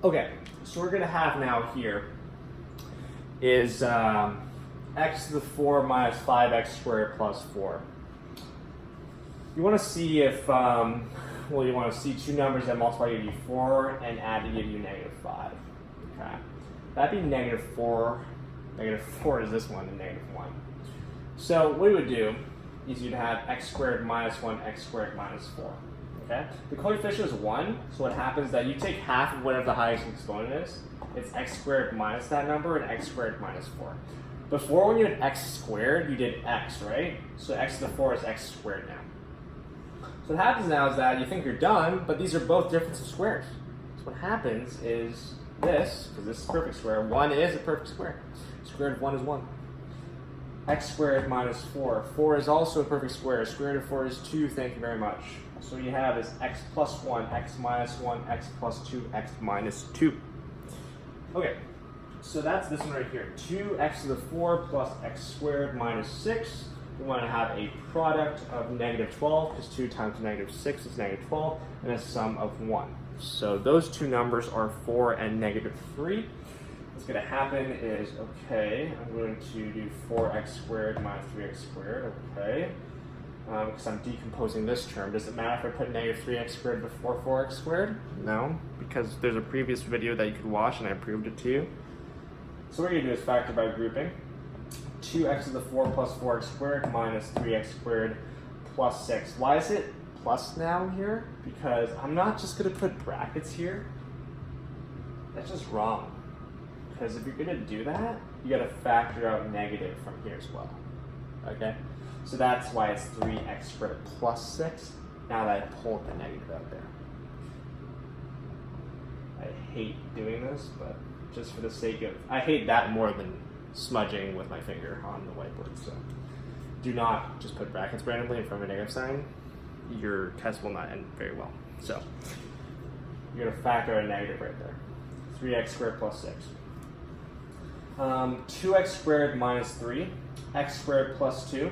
Okay, so we're gonna have now here is x to the 4 minus 5x squared plus 4. You want to see if, well, you want to see two numbers that multiply to give you 4 and add to give you negative 5. Okay, that'd be negative 4. Negative 4 is this one, and negative 1. So what we would do is you'd have x squared minus 1, x squared minus 4. Okay? The coefficient is 1, so what happens is that you take half of whatever the highest exponent is. It's x squared minus that number, and x squared minus 4. Before, when you had x squared, you did x, right? So x to the 4 is x squared now. So what happens now is that you think you're done, but these are both difference of squares. So what happens is this, because this is a perfect square, 1 is a perfect square. Square root of 1 is 1. X squared minus 4. 4 is also a perfect square. Square root of 4 is 2, thank you very much. So what you have is x plus 1, x minus 1, x plus 2, x minus 2. Okay, so that's this one right here. 2x to the 4 plus x squared minus 6. We want to have a product of negative 12, because 2 times negative 6 is negative 12, and a sum of 1. So those two numbers are 4 and negative 3. What's going to happen is, okay, I'm going to do 4x squared minus 3x squared, okay, because I'm decomposing this term. Does it matter if I put negative 3x squared before 4x squared? No, because there's a previous video that you could watch and I proved it to you. So what we're going to do is factor by grouping. 2x to the 4 plus 4x squared minus 3x squared plus 6. Why is it plus now here? Because I'm not just going to put brackets here. That's just wrong. Because if you're going to do that, you got to factor out negative from here as well. Okay? So that's why it's 3x squared plus 6. Now that I pulled the negative out there. I hate doing this, but just for the sake of, I hate that more than smudging with my finger on the whiteboard. So do not just put brackets randomly in front of a negative sign. Your test will not end very well. So you're going to factor out a negative right there. 3x squared plus 6. 2x squared minus 3, x squared plus 2.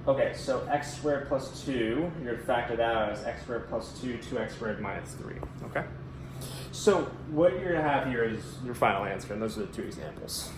Okay, so x squared plus 2, you're going to factor that out as x squared plus 2, 2x squared minus 3. Okay? So what you're going to have here is your final answer, and those are the two examples.